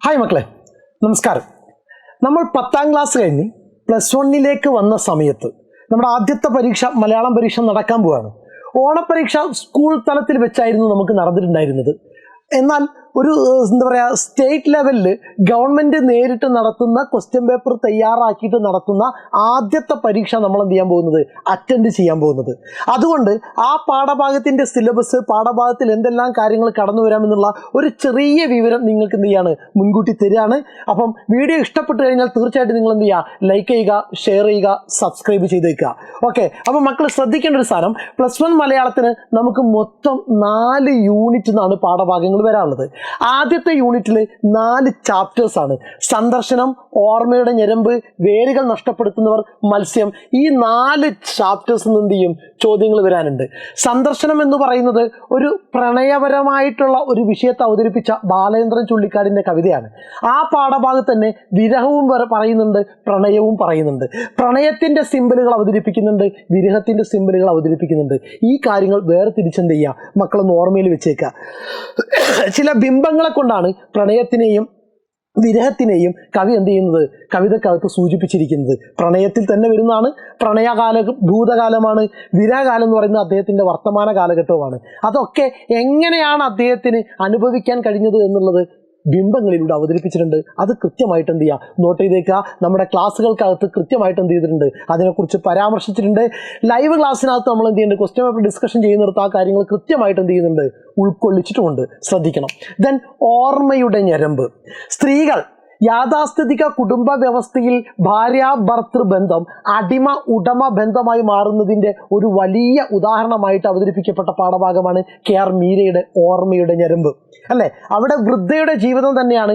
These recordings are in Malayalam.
ഹായ് മക്കളെ, നമസ്കാരം. നമ്മൾ 10ാം ക്ലാസ് കഴിഞ്ഞ് +1 വന്ന സമയത്ത് നമ്മുടെ ആദ്യത്തെ പരീക്ഷ മലയാളം പരീക്ഷ നടക്കാൻ പോവുകയാണ്. ഓണപ്പരീക്ഷ സ്കൂൾ തലത്തിൽ വെച്ചായിരുന്നു നമുക്ക് നടന്നിട്ടുണ്ടായിരുന്നത്. എന്നാൽ ഒരു എന്താ പറയുക, സ്റ്റേറ്റ് ലെവലിൽ ഗവൺമെൻറ് നേരിട്ട് നടത്തുന്ന ക്വസ്റ്റ്യൻ പേപ്പർ തയ്യാറാക്കിയിട്ട് നടത്തുന്ന ആദ്യത്തെ പരീക്ഷ നമ്മൾ എന്ത് ചെയ്യാൻ പോകുന്നത്, അറ്റൻഡ് ചെയ്യാൻ പോകുന്നത്. അതുകൊണ്ട് ആ പാഠഭാഗത്തിൻ്റെ സിലബസ്, പാഠഭാഗത്തിൽ എന്തെല്ലാം കാര്യങ്ങൾ കടന്നു വരാമെന്നുള്ള ഒരു ചെറിയ വിവരം നിങ്ങൾക്ക് എന്ത് ചെയ്യാണ്, മുൻകൂട്ടി തരികയാണ്. അപ്പം വീഡിയോ ഇഷ്ടപ്പെട്ട് കഴിഞ്ഞാൽ തീർച്ചയായിട്ടും നിങ്ങൾ എന്ത് ചെയ്യുക, ലൈക്ക് ചെയ്യുക, ഷെയർ ചെയ്യുക, സബ്സ്ക്രൈബ് ചെയ്തേക്കുക. ഓക്കെ, അപ്പം മക്കൾ ശ്രദ്ധിക്കേണ്ട ഒരു സാധനം, +1 മലയാളത്തിന് നമുക്ക് മൊത്തം 4 യൂണിറ്റ് നിന്നാണ് പാഠഭാഗങ്ങൾ വരാനുള്ളത്. ആദ്യത്തെ യൂണിറ്റിൽ 4 ചാപ്റ്റേഴ്സാണ്. സന്ദർശനം, ഓർമ്മയുടെ ഞരമ്പ്, വേരുകൾ നഷ്ടപ്പെടുത്തുന്നവർ, മത്സ്യം. ഈ 4 ചാപ്റ്റേഴ്സിൽ നിന്ന് എന്ത് ചെയ്യും, ചോദ്യങ്ങൾ വരാനുണ്ട്. സന്ദർശനം എന്ന് പറയുന്നത് ഒരു പ്രണയപരമായിട്ടുള്ള ഒരു വിഷയത്തെ അവതരിപ്പിച്ച ബാലേന്ദ്രൻ ചുള്ളിക്കാടിൻ്റെ കവിതയാണ്. ആ പാഠഭാഗത്ത് തന്നെ വിരഹവും പറയുന്നുണ്ട്, പ്രണയവും പറയുന്നുണ്ട്. പ്രണയത്തിൻ്റെ സിമ്പലുകൾ അവതരിപ്പിക്കുന്നുണ്ട്, വിരഹത്തിൻ്റെ സിമ്പലുകൾ അവതരിപ്പിക്കുന്നുണ്ട്. ഈ കാര്യങ്ങൾ വേർതിരിച്ചെന്ത് ചെയ്യുക, മക്കളൊന്ന് ഓർമ്മയിൽ വെച്ചേക്കുക. ചില ബിംബങ്ങളെ കൊണ്ടാണ് പ്രണയത്തിനെയും വിരഹത്തിനെയും കവി എന്ത് ചെയ്യുന്നത്, കവിതക്കകത്ത് സൂചിപ്പിച്ചിരിക്കുന്നത്. പ്രണയത്തിൽ തന്നെ വരുന്നതാണ്. പ്രണയകാല ഭൂതകാലമാണ്, വിരഹകാലം എന്ന് പറയുന്നത് അദ്ദേഹത്തിൻ്റെ വർത്തമാന കാലഘട്ടവുമാണ്. അതൊക്കെ എങ്ങനെയാണ് അദ്ദേഹത്തിന് അനുഭവിക്കാൻ കഴിഞ്ഞത് എന്നുള്ളത് ബിംബങ്ങളിലൂടെ അവതരിപ്പിച്ചിട്ടുണ്ട്. അത് കൃത്യമായിട്ട് എന്ത് ചെയ്യുക, നോട്ട് ചെയ്തേക്കുക. നമ്മുടെ ക്ലാസ്സുകൾക്കകത്ത് കൃത്യമായിട്ട് എന്ത് ചെയ്തിട്ടുണ്ട്, അതിനെക്കുറിച്ച് പരാമർശിച്ചിട്ടുണ്ട്. ലൈവ് ക്ലാസ്സിനകത്ത് നമ്മൾ എന്ത് ചെയ്യുന്നുണ്ട്, ക്വസ്റ്റ്യൻ പേപ്പർ ഡിസ്കഷൻ ചെയ്യുന്നിടത്ത് ആ കാര്യങ്ങൾ കൃത്യമായിട്ട് എന്ത് ചെയ്യുന്നുണ്ട്, ഉൾക്കൊള്ളിച്ചിട്ടുമുണ്ട്. ശ്രദ്ധിക്കണം. ദെൻ ഓർമ്മയുടെ ഞരമ്പ്. സ്ത്രീകൾ യാഥാസ്ഥിതിക കുടുംബ വ്യവസ്ഥയിൽ ഭാര്യ-ഭർത്തൃ ബന്ധം അടിമ ഉടമ ബന്ധമായി മാറുന്നതിൻ്റെ ഒരു വലിയ ഉദാഹരണമായിട്ട് അവതരിപ്പിക്കപ്പെട്ട പാഠഭാഗമാണ് KR മീരയുടെ ഓർമ്മയുടെ ഞരമ്പ്. അല്ലേ, അവിടെ വൃദ്ധയുടെ ജീവിതം തന്നെയാണ്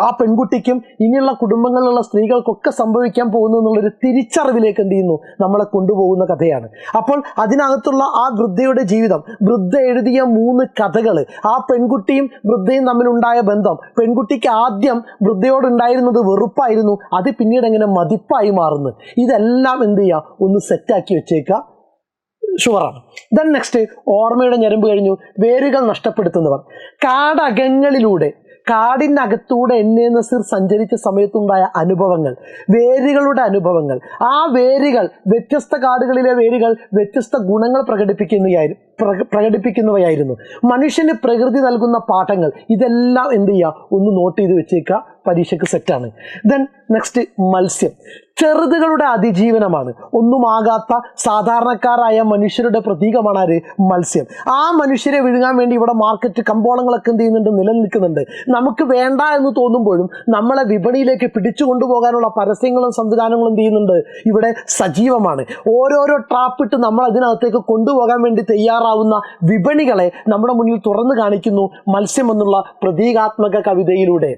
ആ പെൺകുട്ടിക്കും ഇനിയുള്ള കുടുംബങ്ങളിലുള്ള സ്ത്രീകൾക്കൊക്കെ സംഭവിക്കാൻ പോകുന്നു എന്നുള്ളൊരു തിരിച്ചറിവിലേക്ക് എന്ത് ചെയ്യുന്നു, നമ്മളെ കൊണ്ടുപോകുന്ന കഥയാണ്. അപ്പോൾ അതിനകത്തുള്ള ആ വൃദ്ധയുടെ ജീവിതം, വൃദ്ധ എഴുതിയ 3 കഥകൾ, ആ പെൺകുട്ടിയും വൃദ്ധയും തമ്മിലുണ്ടായ ബന്ധം, പെൺകുട്ടിക്ക് ആദ്യം വൃദ്ധയോടുണ്ടായിരുന്നത് വെറുപ്പായിരുന്നു, അത് പിന്നീട് എങ്ങനെ മതിപ്പായി മാറുന്നു, ഇതെല്ലാം എന്ത് ചെയ്യുക, ഒന്ന് സെറ്റാക്കി വെച്ചേക്കുക. ഷുവറാണ്. ദെൻ നെക്സ്റ്റ് ഓർമ്മയുടെ ഞരമ്പ് കഴിഞ്ഞു. വേരുകൾ നഷ്ടപ്പെടുത്തുന്നവർ. കാടകങ്ങളിലൂടെ, കാടിനകത്തൂടെ നസീർ സഞ്ചരിച്ച സമയത്തുണ്ടായ അനുഭവങ്ങൾ, വേരുകളുടെ അനുഭവങ്ങൾ. ആ വേരുകൾ, വ്യത്യസ്ത കാടുകളിലെ വേരുകൾ വ്യത്യസ്ത ഗുണങ്ങൾ പ്രകടിപ്പിക്കുന്നവയായിരുന്നു. മനുഷ്യന് പ്രകൃതി നൽകുന്ന പാഠങ്ങൾ, ഇതെല്ലാം എന്ത് ചെയ്യുക, ഒന്ന് നോട്ട് ചെയ്ത് വെച്ചേക്കുക, പരീക്ഷയ്ക്ക് സെറ്റാണ്. ദെൻ നെക്സ്റ്റ് മത്സ്യം. ചെറുതുകളുടെ അതിജീവനമാണ്. ഒന്നുമാകാത്ത സാധാരണക്കാരായ മനുഷ്യരുടെ പ്രതീകമാണ് ആര്, മത്സ്യം. ആ മനുഷ്യരെ വിഴുങ്ങാൻ വേണ്ടി ഇവിടെ മാർക്കറ്റ് കമ്പോളങ്ങളൊക്കെ എന്ത് ചെയ്യുന്നുണ്ട്, നിലനിൽക്കുന്നുണ്ട്. നമുക്ക് വേണ്ട എന്ന് തോന്നുമ്പോഴും നമ്മളെ വിപണിയിലേക്ക് പിടിച്ചു കൊണ്ടുപോകാനുള്ള പരസ്യങ്ങളും സംവിധാനങ്ങളും എന്ത് ചെയ്യുന്നുണ്ട്, ഇവിടെ സജീവമാണ്. ഓരോരോ ട്രാപ്പിട്ട് നമ്മൾ അതിനകത്തേക്ക് കൊണ്ടുപോകാൻ വേണ്ടി തയ്യാറാവുന്ന വിപണികളെ നമ്മുടെ മുന്നിൽ തുറന്നു കാണിക്കുന്നു മത്സ്യം എന്നുള്ള പ്രതീകാത്മക കവിതയിലൂടെ.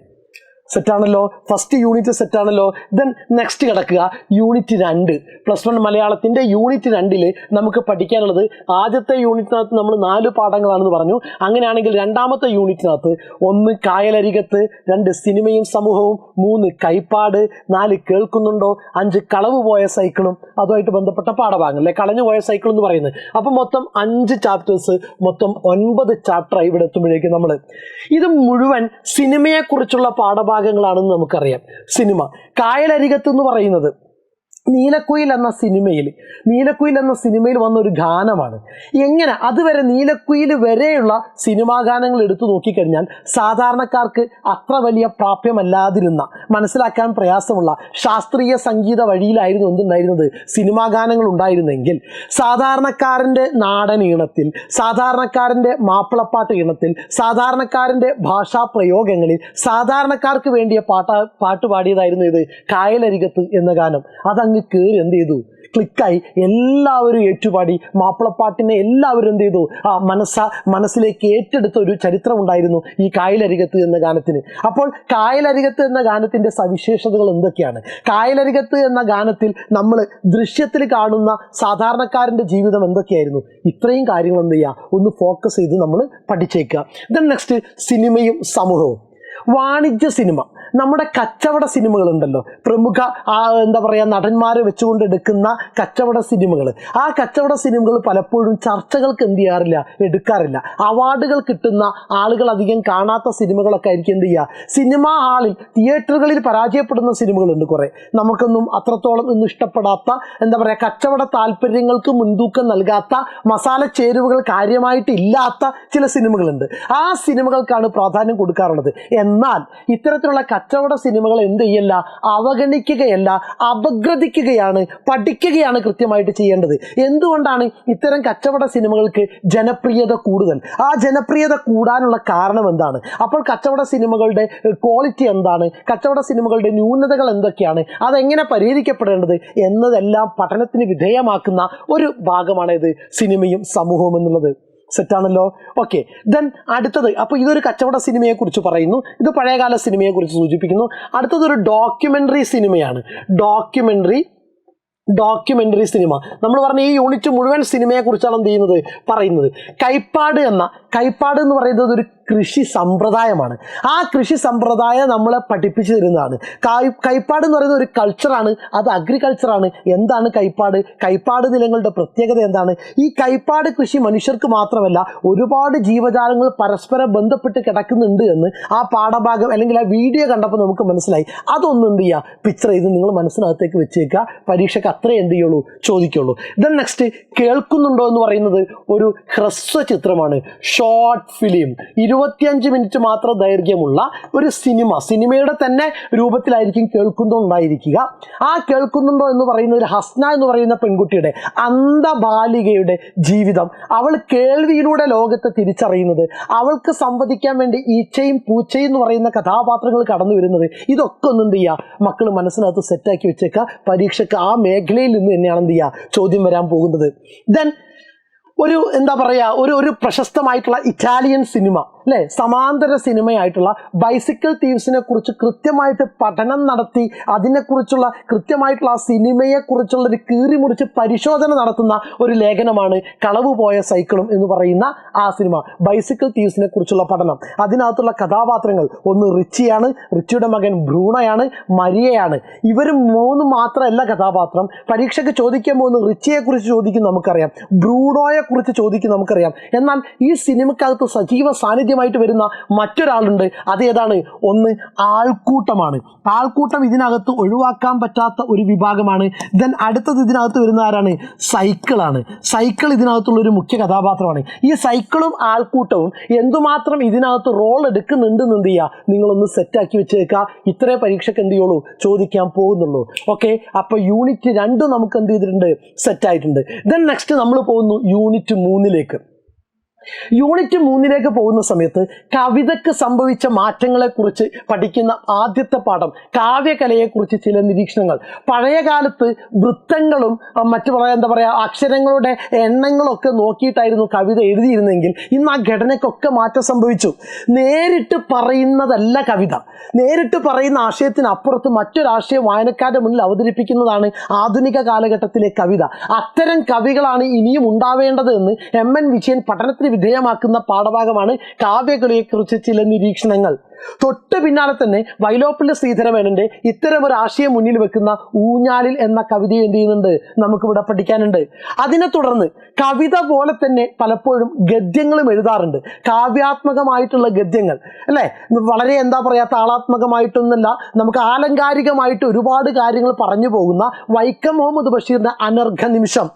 സെറ്റാണല്ലോ, ഫസ്റ്റ് യൂണിറ്റ് സെറ്റാണല്ലോ. ദെൻ നെക്സ്റ്റ് കിടക്കുക യൂണിറ്റ് 2. +1 മലയാളത്തിൻ്റെ യൂണിറ്റ് 2 നമുക്ക് പഠിക്കാനുള്ളത്, ആദ്യത്തെ യൂണിറ്റിനകത്ത് നമ്മൾ 4 പാഠങ്ങളാണെന്ന് പറഞ്ഞു. അങ്ങനെയാണെങ്കിൽ രണ്ടാമത്തെ യൂണിറ്റിനകത്ത് 1 കായലരികത്ത്, 2 സിനിമയും സമൂഹവും, 3 കൈപ്പാട്, 4 കേൾക്കുന്നുണ്ടോ, 5 കളവ് പോയ സൈക്കിളും അതുമായിട്ട് ബന്ധപ്പെട്ട പാഠഭാഗങ്ങൾ, അല്ലെ, കളഞ്ഞു പോയ സൈക്കിൾ എന്ന് പറയുന്നത്. അപ്പം മൊത്തം 5 ചാപ്റ്റേഴ്സ്, മൊത്തം 9 ചാപ്റ്ററായി ഇവിടെ എത്തുമ്പോഴേക്കും നമ്മൾ ഇത് മുഴുവൻ സിനിമയെക്കുറിച്ചുള്ള പാഠഭാഗങ്ങളാണെന്ന് നമുക്കറിയാം. സിനിമ കായലരികത്ത് എന്ന് പറയുന്നത് നീലക്കുയിൽ എന്ന സിനിമയിൽ വന്ന ഒരു ഗാനമാണ്. എങ്ങനെ അതുവരെ നീലക്കുയിൽ വരെയുള്ള സിനിമാ ഗാനങ്ങൾ എടുത്തു നോക്കിക്കഴിഞ്ഞാൽ സാധാരണക്കാർക്ക് അത്ര വലിയ പ്രാപ്യമല്ലാതിരുന്ന, മനസ്സിലാക്കാൻ പ്രയാസമുള്ള ശാസ്ത്രീയ സംഗീത വഴിയിലായിരുന്നു എന്തുണ്ടായിരുന്നത്, സിനിമാ ഗാനങ്ങൾ ഉണ്ടായിരുന്നെങ്കിൽ സാധാരണക്കാരൻ്റെ നാടൻ ഈണത്തിൽ, സാധാരണക്കാരൻ്റെ മാപ്പിളപ്പാട്ട് ഈണത്തിൽ, സാധാരണക്കാരൻ്റെ ഭാഷാ പ്രയോഗങ്ങളിൽ സാധാരണക്കാർക്ക് വേണ്ടിയ പാട്ട് പാടിയതായിരുന്നു ഇത് കായലരികത്ത് എന്ന ഗാനം. അതങ്ങ് കയറി എന്ത് ചെയ്തു, ക്ലിക്കായി, എല്ലാവരും ഏറ്റുപാടി. മാപ്പിളപ്പാട്ടിനെ എല്ലാവരും എന്ത് ചെയ്തു, മനസ്സിലേക്ക് ഏറ്റെടുത്ത ഒരു ചരിത്രം ഉണ്ടായിരുന്നു ഈ കായലരികത്ത് എന്ന ഗാനത്തിന്. അപ്പോൾ കായലരികത്ത് എന്ന ഗാനത്തിൻ്റെ സവിശേഷതകൾ എന്തൊക്കെയാണ്? കായലരികത്ത് എന്ന ഗാനത്തിൽ നമ്മൾ ദൃശ്യത്തിൽ കാണുന്ന സാധാരണക്കാരൻ്റെ ജീവിതം എന്തൊക്കെയായിരുന്നു? ഇത്രയും കാര്യങ്ങൾ എന്ത് ചെയ്യുക, ഒന്ന് ഫോക്കസ് ചെയ്ത് നമ്മൾ പഠിച്ചേക്കുക. ദെൻ നെക്സ്റ്റ് സിനിമയും സമൂഹവും. വാണിജ്യ സിനിമ നമ്മുടെ കച്ചവട സിനിമകളുണ്ടല്ലോ, പ്രമുഖ എന്താ പറയുക നടന്മാരെ വെച്ചുകൊണ്ട് എടുക്കുന്ന കച്ചവട സിനിമകൾ, ആ കച്ചവട സിനിമകൾ പലപ്പോഴും ചർച്ചകൾക്ക് എന്ത് ചെയ്യാറില്ല, എടുക്കാറില്ല. അവാർഡുകൾ കിട്ടുന്ന ആളുകൾ അധികം കാണാത്ത സിനിമകളൊക്കെ ആയിരിക്കും എന്ത് ചെയ്യുക, സിനിമാ ഹാളിൽ തിയേറ്ററുകളിൽ പരാജയപ്പെടുന്ന സിനിമകളുണ്ട് കുറേ. നമുക്കൊന്നും അത്രത്തോളം ഒന്നും ഇഷ്ടപ്പെടാത്ത, എന്താ പറയുക, കച്ചവട താല്പര്യങ്ങൾക്ക് മുൻതൂക്കം നൽകാത്ത, മസാല ചേരുവകൾ കാര്യമായിട്ട് ഇല്ലാത്ത ചില സിനിമകളുണ്ട്. ആ സിനിമകൾക്കാണ് പ്രാധാന്യം കൊടുക്കാറുള്ളത്. എന്നാൽ ഇത്തരത്തിലുള്ള കച്ചവട സിനിമകൾ എന്ത് ചെയ്യല്ല, അവഗണിക്കുകയല്ല, അപഗ്രഥിക്കുകയാണ്, പഠിക്കുകയാണ് കൃത്യമായിട്ട് ചെയ്യേണ്ടത്. എന്തുകൊണ്ടാണ് ഇത്തരം കച്ചവട സിനിമകൾക്ക് ജനപ്രിയത കൂടുതൽ? ആ ജനപ്രിയത കൂടാനുള്ള കാരണം എന്താണ്? അപ്പോൾ കച്ചവട സിനിമകളുടെ ക്വാളിറ്റി എന്താണ്, കച്ചവട സിനിമകളുടെ ന്യൂനതകൾ എന്തൊക്കെയാണ്, അതെങ്ങനെ പരിഹരിക്കപ്പെടേണ്ടത് എന്നതെല്ലാം പഠനത്തിന് വിധേയമാക്കുന്ന ഒരു ഭാഗമാണ് ഇത് സിനിമയും സമൂഹവും എന്നുള്ളത്. സെറ്റാണല്ലോ. ഓക്കെ, ദെൻ അടുത്തത്, അപ്പോൾ ഇതൊരു കച്ചവട സിനിമയെ കുറിച്ച് പറയുന്നു, ഇത് പഴയകാല സിനിമയെ കുറിച്ച് സൂചിപ്പിക്കുന്നു. അടുത്തതൊരു ഡോക്യുമെൻ്ററി സിനിമയാണ്. ഡോക്യുമെൻ്ററി സിനിമ നമ്മൾ പറഞ്ഞ ഈ യൂണിറ്റ് മുഴുവൻ സിനിമയെ കുറിച്ചാണ് എന്ത് ചെയ്യുന്നത്, പറയുന്നത്. കൈപ്പാട് എന്ന് പറയുന്നത് ഒരു കൃഷി സമ്പ്രദായമാണ്. ആ കൃഷി സമ്പ്രദായം നമ്മളെ പഠിപ്പിച്ചു തരുന്നതാണ്. കൈപ്പാട് എന്ന് പറയുന്ന ഒരു കൾച്ചറാണ്, അത് അഗ്രികൾച്ചറാണ്. എന്താണ് കൈപ്പാട് നിലങ്ങളുടെ പ്രത്യേകത എന്താണ്? ഈ കൈപ്പാട് കൃഷി മനുഷ്യർക്ക് മാത്രമല്ല ഒരുപാട് ജീവജാലങ്ങൾ പരസ്പരം ബന്ധപ്പെട്ട് കിടക്കുന്നുണ്ട് എന്ന് ആ പാഠഭാഗം അല്ലെങ്കിൽ ആ വീഡിയോ കണ്ടപ്പോൾ നമുക്ക് മനസ്സിലായി. അതൊന്നും എന്ത് ചെയ്യുക, പിക്ചർ ചെയ്ത് നിങ്ങൾ മനസ്സിനകത്തേക്ക് വെച്ചേക്കുക. പരീക്ഷയ്ക്ക് അത്രേ എന്ത് ചെയ്യുള്ളൂ, ചോദിക്കുള്ളൂ. ദെൻ നെക്സ്റ്റ്, കേൾക്കുന്നുണ്ടോ എന്ന് പറയുന്നത് ഒരു ഹ്രസ്വ ചിത്രമാണ്, ഷോർട്ട് ഫിലിം. 25 മിനിറ്റ് മാത്രം ദൈർഘ്യമുള്ള ഒരു സിനിമയുടെ തന്നെ രൂപത്തിലായിരിക്കും കേൾക്കുന്നുണ്ടോ ഉണ്ടായിരിക്കുക. ആ കേൾക്കുന്നുണ്ടോ എന്ന് പറയുന്നത് ഹസ്ന എന്ന് പറയുന്ന പെൺകുട്ടിയുടെ, അന്ധബാലികയുടെ ജീവിതം, അവൾ കേൾവിയിലൂടെ ലോകത്തെ തിരിച്ചറിയുന്നത്, അവൾക്ക് സംവദിക്കാൻ വേണ്ടി ഈച്ചയും പൂച്ചയും എന്ന് പറയുന്ന കഥാപാത്രങ്ങൾ കടന്നു വരുന്നത്, ഇതൊക്കെ ഒന്നും എന്ത് ചെയ്യുക, മക്കൾ മനസ്സിനകത്ത് സെറ്റാക്കി വെച്ചേക്കുക. പരീക്ഷയ്ക്ക് ആ മേഖലയിൽ നിന്ന് തന്നെയാണ് എന്ത് ചെയ്യുക, ചോദ്യം വരാൻ പോകുന്നത്. ദെൻ ഒരു എന്താ പറയുക, ഒരു പ്രശസ്തമായിട്ടുള്ള ഇറ്റാലിയൻ സിനിമ അല്ലേ, സമാന്തര സിനിമയായിട്ടുള്ള ബൈസിക്കിൾ തീവ്സിനെ കുറിച്ച് കൃത്യമായിട്ട് പഠനം നടത്തി അതിനെക്കുറിച്ചുള്ള കൃത്യമായിട്ടുള്ള ആ സിനിമയെക്കുറിച്ചുള്ള ഒരു കീറിമുറിച്ച് പരിശോധന നടത്തുന്ന ഒരു ലേഖനമാണ് കളവ് പോയ സൈക്കിളും എന്ന് പറയുന്ന ആ സിനിമ. ബൈസിക്കിൾ തീവ്സിനെ കുറിച്ചുള്ള പഠനം, അതിനകത്തുള്ള കഥാപാത്രങ്ങൾ ഒന്ന് റിച്ചിയാണ്, റിച്ചിയുടെ മകൻ ബ്രൂണോയാണ്, മരിയയാണ്. ഇവർ മൂന്ന് മാത്രമല്ല കഥാപാത്രം. പരീക്ഷയ്ക്ക് ചോദിക്കാൻ പോകുന്ന റിച്ചിയെക്കുറിച്ച് ചോദിക്കും നമുക്കറിയാം, ബ്രൂണോയെ കുറിച്ച് ചോദിക്കും നമുക്കറിയാം. എന്നാൽ ഈ സിനിമക്കകത്ത് സജീവ സാന്നിധ്യമായിട്ട് വരുന്ന മറ്റൊരാളുണ്ട്. അതേതാണ്? ഒന്ന് ആൾക്കൂട്ടമാണ്. ആൾക്കൂട്ടം ഇതിനകത്ത് ഒഴിവാക്കാൻ പറ്റാത്ത ഒരു വിഭാഗമാണ്. ദെൻ അടുത്തത് ഇതിനകത്ത് വരുന്ന ആരാണ്? സൈക്കിളാണ്. സൈക്കിൾ ഇതിനകത്തുള്ള ഒരു മുഖ്യ കഥാപാത്രമാണ്. ഈ സൈക്കിളും ആൾക്കൂട്ടവും എന്തുമാത്രം ഇതിനകത്ത് റോൾ എടുക്കുന്നുണ്ടെന്ന് എന്ത് ചെയ്യുക, നിങ്ങളൊന്ന് സെറ്റാക്കി വെച്ചേക്കുക. ഇത്രേ പരീക്ഷയ്ക്ക് എന്ത് ചെയ്യുള്ളൂ, ചോദിക്കാൻ പോകുന്നുള്ളൂ. ഓക്കെ, അപ്പോൾ യൂണിറ്റ് 2 നമുക്ക് എന്ത് ചെയ്തിട്ടുണ്ട്, സെറ്റായിട്ടുണ്ട്. ദെൻ നെക്സ്റ്റ് നമ്മൾ പോകുന്നു യൂണിറ്റ് 3ലേക്ക്. യൂണിറ്റ് 3ലേക്ക് പോകുന്ന സമയത്ത് കവിതയ്ക്ക് സംഭവിച്ച മാറ്റങ്ങളെക്കുറിച്ച് പഠിക്കുന്ന ആദ്യത്തെ പാഠം കാവ്യകലയെക്കുറിച്ച് ചില നിരീക്ഷണങ്ങൾ. പഴയ കാലത്ത് വൃത്തങ്ങളും മറ്റു എന്താ പറയുക അക്ഷരങ്ങളുടെ എണ്ണങ്ങളൊക്കെ നോക്കിയിട്ടായിരുന്നു കവിത എഴുതിയിരുന്നെങ്കിൽ ഇന്ന് ആ ഘടനയ്ക്കൊക്കെ മാറ്റം സംഭവിച്ചു. നേരിട്ട് പറയുന്നതല്ല കവിത, നേരിട്ട് പറയുന്ന ആശയത്തിനപ്പുറത്ത് മറ്റൊരാശയം വായനക്കാരുടെ മുന്നിൽ അവതരിപ്പിക്കുന്നതാണ് ആധുനിക കാലഘട്ടത്തിലെ കവിത. അത്തരം കവികളാണ് ഇനിയും ഉണ്ടാവേണ്ടത് എന്ന് MN വിജയൻ പഠനത്തിന് വിധേയമാക്കുന്ന പാഠഭാഗമാണ് കാവ്യകലയെക്കുറിച്ച് ചില നിരീക്ഷണങ്ങൾ. തൊട്ട് പിന്നാലെ തന്നെ വൈലോപ്പിള്ളി ശ്രീധരമേനോന്റെ ഇത്തരം ഒരു ആശയം മുന്നിൽ വെക്കുന്ന ഊഞ്ഞാലിൽ എന്ന കവിതയെ എന്ത് ചെയ്യുന്നുണ്ട്, നമുക്കിവിടെ പഠിക്കാനുണ്ട്. അതിനെ തുടർന്ന് കവിത പോലെ തന്നെ പലപ്പോഴും ഗദ്യങ്ങളും എഴുതാറുണ്ട്. കാവ്യാത്മകമായിട്ടുള്ള ഗദ്യങ്ങൾ അല്ലേ, വളരെ എന്താ പറയുക താളാത്മകമായിട്ടൊന്നല്ല, നമുക്ക് ആലങ്കാരികമായിട്ട് ഒരുപാട് കാര്യങ്ങൾ പറഞ്ഞു പോകുന്ന വൈക്കം മുഹമ്മദ് ബഷീറിന്റെ അനർഘ നിമിഷം.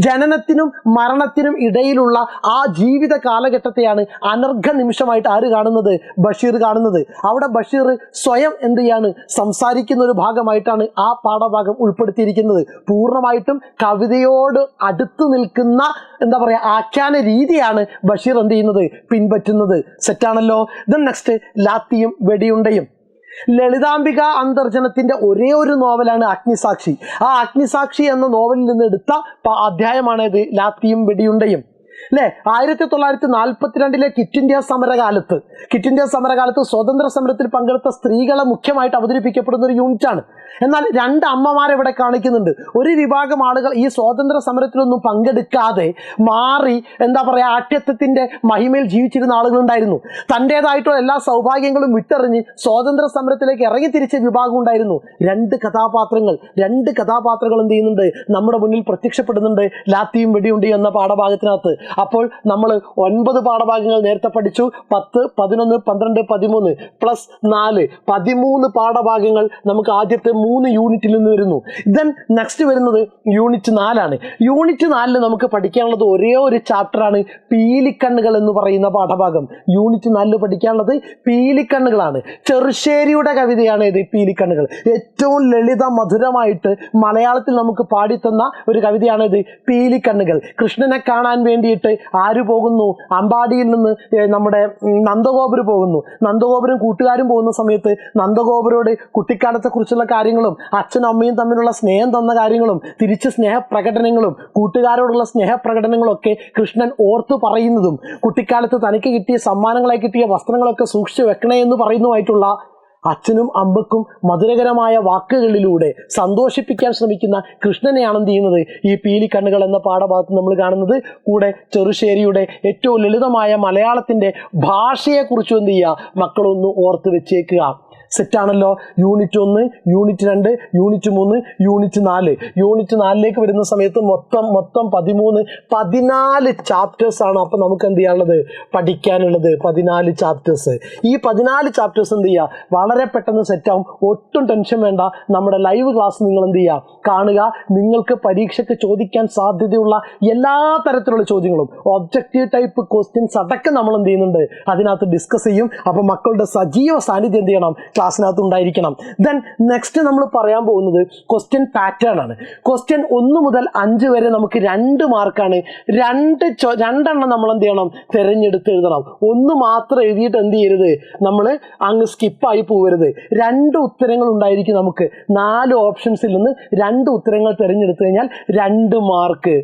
ജനനത്തിനും മരണത്തിനും ഇടയിലുള്ള ആ ജീവിത കാലഘട്ടത്തെയാണ് അനർഘ നിമിഷമായിട്ട് ആര് കാണുന്നത്, ബഷീർ കാണുന്നത്. അവിടെ ബഷീർ സ്വയം എന്ത് ചെയ്യാണ്, സംസാരിക്കുന്ന ഒരു ഭാഗമായിട്ടാണ് ആ പാഠഭാഗം ഉൾപ്പെടുത്തിയിരിക്കുന്നത്. പൂർണ്ണമായിട്ടും കവിതയോട് അടുത്ത് നിൽക്കുന്ന എന്താ പറയുക ആഖ്യാന രീതിയാണ് ബഷീർ എന്ത് ചെയ്യുന്നത്, പിൻപറ്റുന്നത്. സെറ്റാണല്ലോ. ദെൻ നെക്സ്റ്റ് ലാത്തിയും വെടിയുണ്ടയും. ലളിതാംബിക അന്തർജനത്തിന്റെ ഒരേ ഒരു നോവലാണ് അഗ്നിസാക്ഷി. ആ അഗ്നിസാക്ഷി എന്ന നോവലിൽ നിന്ന് എടുത്ത അധ്യായമാണത് ലാത്തിയും വെടിയുണ്ടയും അല്ലേ. 1942 ക്വിറ്റ് ഇന്ത്യ സമരകാലത്ത് സ്വതന്ത്ര സമരത്തിൽ പങ്കെടുത്ത സ്ത്രീകളെ മുഖ്യമായിട്ട് അവതരിപ്പിക്കപ്പെടുന്ന ഒരു യൂണിറ്റാണ്. എന്നാൽ രണ്ട് അമ്മമാരെ ഇവിടെ കാണിക്കുന്നുണ്ട്. ഒരു വിഭാഗം ആളുകൾ ഈ സ്വാതന്ത്ര്യ സമരത്തിലൊന്നും പങ്കെടുക്കാതെ മാറി എന്താ പറയുക ആഠ്യത്വത്തിൻ്റെ മഹിമയിൽ ജീവിച്ചിരുന്ന ആളുകളുണ്ടായിരുന്നു. തൻ്റേതായിട്ടുള്ള എല്ലാ സൗഭാഗ്യങ്ങളും വിട്ടെറിഞ്ഞ് സ്വാതന്ത്ര്യ സമരത്തിലേക്ക് ഇറങ്ങി തിരിച്ച വിഭാഗം ഉണ്ടായിരുന്നു. രണ്ട് കഥാപാത്രങ്ങൾ എന്ത് ചെയ്യുന്നുണ്ട്, നമ്മുടെ മുന്നിൽ പ്രത്യക്ഷപ്പെടുന്നുണ്ട് ലാത്തിയും വെടിയുണ്ടി എന്ന പാഠഭാഗത്തിനകത്ത്. അപ്പോൾ നമ്മൾ 9 പാഠഭാഗങ്ങൾ നേരത്തെ പഠിച്ചു. 10, 11, 12, 13 പ്ലസ് 4 13 പാഠഭാഗങ്ങൾ നമുക്ക് ആദ്യത്തെ 3 യൂണിറ്റിൽ നിന്ന് വരുന്നു. ദെൻ നെക്സ്റ്റ് വരുന്നത് യൂണിറ്റ് 4 യൂണിറ്റ് 4 നമുക്ക് പഠിക്കാനുള്ളത് ഒരേ ഒരു ചാപ്റ്ററാണ്, പീലിക്കണ്ണുകൾ എന്ന് പറയുന്ന പാഠഭാഗം. യൂണിറ്റ് 4 പഠിക്കാനുള്ളത് പീലിക്കണ്ണുകളാണ്. ചെറുശ്ശേരിയുടെ കവിതയാണ് ഇത് പീലിക്കണ്ണുകൾ. ഏറ്റവും ലളിത മധുരമായിട്ട് മലയാളത്തിൽ നമുക്ക് പാടിത്തന്ന ഒരു കവിതയാണ് ഇത് പീലിക്കണ്ണുകൾ. കൃഷ്ണനെ കാണാൻ വേണ്ടിയിട്ട് ആര് പോകുന്നു? അമ്പാടിയിൽ നിന്ന് നമ്മുടെ നന്ദഗോപുരം പോകുന്നു. നന്ദഗോപുരം കൂട്ടുകാരും പോകുന്ന സമയത്ത് നന്ദഗോപുരോട് കുട്ടിക്കാലത്തെക്കുറിച്ചുള്ള കാര്യങ്ങളും അച്ഛനും അമ്മയും തമ്മിലുള്ള സ്നേഹം തന്ന കാര്യങ്ങളും തിരിച്ച് സ്നേഹപ്രകടനങ്ങളും കൂട്ടുകാരോടുള്ള സ്നേഹപ്രകടനങ്ങളും ഒക്കെ കൃഷ്ണൻ ഓർത്തു പറയുന്നതും കുട്ടിക്കാലത്ത് തനിക്ക് കിട്ടിയ സമ്മാനങ്ങളായി കിട്ടിയ വസ്ത്രങ്ങളൊക്കെ സൂക്ഷിച്ചു വെക്കണേ എന്ന് പറയുന്നതുമായിട്ടുള്ള അച്ഛനും അമ്മക്കും മധുരകരമായ വാക്കുകളിലൂടെ സന്തോഷിപ്പിക്കാൻ ശ്രമിക്കുന്ന കൃഷ്ണനെയാണ് എന്ത് ചെയ്യുന്നത് ഈ പീലിക്കണ്ണുകൾ എന്ന പാഠഭാഗത്ത് നമ്മൾ കാണുന്നത്. കൂടെ ചെറുശ്ശേരിയുടെ ഏറ്റവും ലളിതമായ മലയാളത്തിൻ്റെ ഭാഷയെക്കുറിച്ചും എന്ത് ചെയ്യുക, മക്കളൊന്ന് ഓർത്ത് വെച്ചേക്കുക. സെറ്റാണല്ലോ. Unit 1, unit 2, unit 3, unit 4. Unit 4ലേക്ക് വരുന്ന സമയത്ത് മൊത്തം 14 ചാപ്റ്റേഴ്സ് ആണ്. അപ്പം നമുക്ക് എന്ത് ചെയ്യാനുള്ളത്, പഠിക്കാനുള്ളത് 14 ചാപ്റ്റേഴ്സ്. ഈ 14 ചാപ്റ്റേഴ്സ് എന്ത് ചെയ്യുക, വളരെ പെട്ടെന്ന് സെറ്റാവും. ഒട്ടും ടെൻഷൻ വേണ്ട. നമ്മുടെ ലൈവ് ക്ലാസ് നിങ്ങൾ എന്ത് ചെയ്യുക, കാണുക. നിങ്ങൾക്ക് പരീക്ഷയ്ക്ക് ചോദിക്കാൻ സാധ്യതയുള്ള എല്ലാ തരത്തിലുള്ള ചോദ്യങ്ങളും ഒബ്ജക്റ്റീവ് ടൈപ്പ് ക്വസ്റ്റ്യൻസ് അടക്കം നമ്മൾ എന്ത് ചെയ്യുന്നുണ്ട്, അതിനകത്ത് ഡിസ്കസ് ചെയ്യും. അപ്പം മക്കളുടെ സജീവ സാന്നിധ്യം എന്ത് ചെയ്യണം, ക്ലാസ്സിനകത്ത് ഉണ്ടായിരിക്കണം. ദെൻ നെക്സ്റ്റ് നമ്മൾ പറയാൻ പോകുന്നത് ക്വസ്റ്റ്യൻ പാറ്റേൺ ആണ്. ക്വസ്റ്റ്യൻ 1 മുതൽ 5 വരെ നമുക്ക് 2 മാർക്കാണ്. രണ്ടെണ്ണം നമ്മൾ എന്ത് ചെയ്യണം, തിരഞ്ഞെടുത്ത് എഴുതണം. 1 മാത്രം എഴുതിയിട്ട് എന്ത് ചെയ്യരുത്, നമ്മൾ അങ്ങ് സ്കിപ്പായി പോകരുത്. 2 ഉത്തരങ്ങൾ ഉണ്ടായിരിക്കും. നമുക്ക് 4 ഓപ്ഷൻസിൽ നിന്ന് 2 ഉത്തരങ്ങൾ തിരഞ്ഞെടുത്തു കഴിഞ്ഞാൽ 2 മാർക്ക്.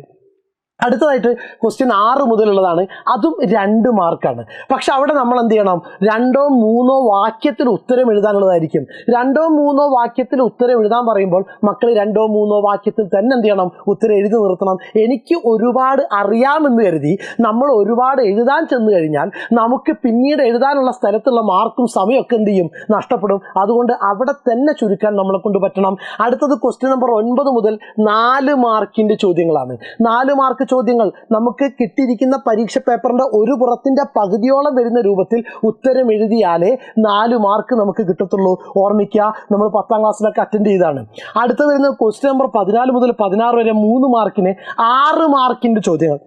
അടുത്തതായിട്ട് ക്വസ്റ്റ്യൻ 6 മുതലുള്ളതാണ്. അതും 2 മാർക്കാണ്. പക്ഷെ അവിടെ നമ്മൾ എന്ത് ചെയ്യണം, 2ഓ 3ഓ വാക്യത്തിൽ ഉത്തരം എഴുതാനുള്ളതായിരിക്കും. 2ഓ 3ഓ വാക്യത്തിൽ ഉത്തരം എഴുതാൻ പറയുമ്പോൾ മക്കൾ 2ഓ 3ഓ വാക്യത്തിൽ തന്നെ എന്ത് ചെയ്യണം, ഉത്തരം എഴുതി നിർത്തണം. എനിക്ക് ഒരുപാട് അറിയാമെന്ന് കരുതി നമ്മൾ ഒരുപാട് എഴുതാൻ ചെന്ന് കഴിഞ്ഞാൽ നമുക്ക് പിന്നീട് എഴുതാനുള്ള സ്ഥലത്തുള്ള മാർക്കും സമയമൊക്കെ എന്ത് ചെയ്യും, നഷ്ടപ്പെടും. അതുകൊണ്ട് അവിടെ തന്നെ ചുരുക്കാൻ നമ്മളെ കൊണ്ട് പറ്റണം. അടുത്തത് ക്വസ്റ്റ്യൻ നമ്പർ 9 മുതൽ 4 മാർക്കിൻ്റെ ചോദ്യങ്ങളാണ്. 4 മാർക്ക് ചോദ്യങ്ങൾ നമുക്ക് കിട്ടിയിരിക്കുന്ന പരീക്ഷ പേപ്പറിന്റെ ഒരു പുറത്തിന്റെ പകുതിയോളം വരുന്ന രൂപത്തിൽ ഉത്തരം എഴുതിയാലേ 4 മാർക്ക് നമുക്ക് കിട്ടത്തുള്ളൂ. ഓർമ്മിക്കുക, നമ്മൾ 10ാം ക്ലാസ്സിലൊക്കെ അറ്റൻഡ് ചെയ്താണ്. അടുത്ത വരുന്ന ക്വസ്റ്റ്യൻ നമ്പർ 14 മുതൽ 16 വരെ 3 മാർക്കിന് 6 മാർക്കിന്റെ ചോദ്യങ്ങൾ.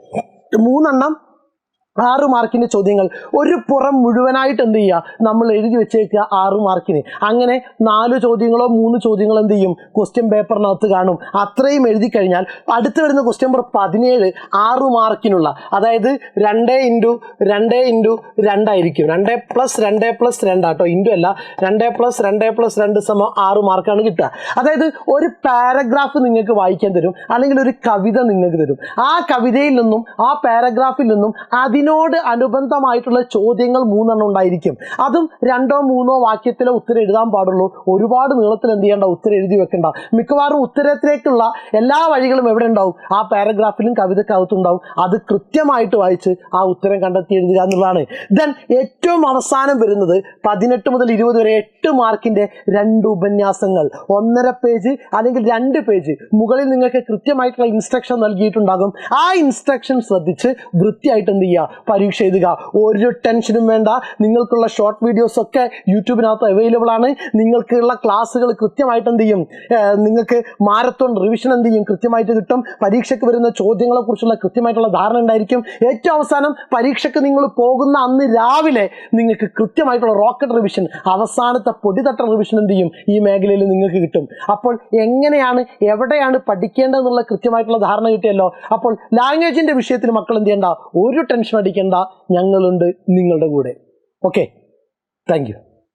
3 6 മാർക്കിൻ്റെ ചോദ്യങ്ങൾ ഒരു പുറം മുഴുവനായിട്ട് എന്ത് ചെയ്യുക, നമ്മൾ എഴുതി വെച്ചേക്കുക 6 മാർക്കിന്. അങ്ങനെ 4 ചോദ്യങ്ങളോ 3 ചോദ്യങ്ങളോ എന്ത് ചെയ്യും, ക്വസ്റ്റ്യൻ പേപ്പറിനകത്ത് കാണും. അത്രയും എഴുതി കഴിഞ്ഞാൽ അടുത്ത് വരുന്ന ക്വസ്റ്റ്യൻ നമ്പർ 17 6 മാർക്കിനുള്ള, അതായത് 2 × 2 × 2 ആയിരിക്കും. 2 + 2 + 2 ആട്ടോ, ഇൻറ്റു അല്ല. 2 + 2 + 2 = 6 മാർക്കാണ് കിട്ടുക. അതായത് ഒരു പാരഗ്രാഫ് നിങ്ങൾക്ക് വായിക്കാൻ തരും, അല്ലെങ്കിൽ ഒരു കവിത നിങ്ങൾക്ക് തരും. ആ കവിതയിൽ നിന്നും ആ പാരഗ്രാഫിൽ നിന്നും അതിനോട് അനുബന്ധമായിട്ടുള്ള ചോദ്യങ്ങൾ 3 ഉണ്ടായിരിക്കും. അതും 2ഓ 3ഓ വാക്യത്തിലെ ഉത്തരം എഴുതാൻ പാടുള്ളൂ. ഒരുപാട് നീളത്തിൽ എന്ത് ചെയ്യേണ്ട, ഉത്തരം എഴുതി വെക്കണ്ട. മിക്കവാറും ഉത്തരത്തിലേക്കുള്ള എല്ലാ വഴികളും എവിടെ ഉണ്ടാവും, ആ പാരഗ്രാഫിലും കവിതക്കകത്തുണ്ടാവും. അത് കൃത്യമായിട്ട് വായിച്ച് ആ ഉത്തരം കണ്ടെത്തി എഴുതുക എന്നുള്ളതാണ്. ദെൻ ഏറ്റവും അവസാനം വരുന്നത് 18 മുതൽ 20 വരെ 8 മാർക്കിൻ്റെ 2 ഉപന്യാസങ്ങൾ, 1.5 പേജ് അല്ലെങ്കിൽ 2 പേജ്. മുകളിൽ നിങ്ങൾക്ക് കൃത്യമായിട്ടുള്ള ഇൻസ്ട്രക്ഷൻ നൽകിയിട്ടുണ്ടാകും. ആ ഇൻസ്ട്രക്ഷൻ ശ്രദ്ധിച്ച് വൃത്തിയായിട്ട് എന്ത് ചെയ്യുക, പരീക്ഷ എഴുതുക. ഒരു ടെൻഷനും വേണ്ട. നിങ്ങൾക്കുള്ള ഷോർട്ട് വീഡിയോസ് ഒക്കെ യൂട്യൂബിനകത്ത് അവൈലബിൾ ആണ്. നിങ്ങൾക്കുള്ള ക്ലാസ്സുകൾ കൃത്യമായിട്ട് എന്ത് ചെയ്യും, നിങ്ങൾക്ക് മാരത്തോൺ റിവിഷൻ എന്ത് ചെയ്യും, കൃത്യമായിട്ട് കിട്ടും. പരീക്ഷയ്ക്ക് വരുന്ന ചോദ്യങ്ങളെ കുറിച്ചുള്ള കൃത്യമായിട്ടുള്ള ധാരണ ഉണ്ടായിരിക്കും. ഏറ്റവും അവസാനം പരീക്ഷയ്ക്ക് നിങ്ങൾ പോകുന്ന അന്ന് രാവിലെ നിങ്ങൾക്ക് കൃത്യമായിട്ടുള്ള റോക്കറ്റ് റിവിഷൻ, അവസാനത്തെ പൊടിതട്ട റിവിഷൻ എന്ത് ചെയ്യും, ഈ മേഖലയിൽ നിങ്ങൾക്ക് കിട്ടും. അപ്പോൾ എങ്ങനെയാണ് എവിടെയാണ് പഠിക്കേണ്ടതെന്നുള്ള കൃത്യമായിട്ടുള്ള ധാരണ കിട്ടിയല്ലോ. അപ്പോൾ ലാംഗ്വേജിൻ്റെ വിഷയത്തിൽ മക്കൾ എന്ത് ചെയ്യേണ്ട, ഒരു ടെൻഷൻ അടിക്കേണ്ട. ഞങ്ങളുണ്ട് നിങ്ങളുടെ കൂടെ. Okay, thank you.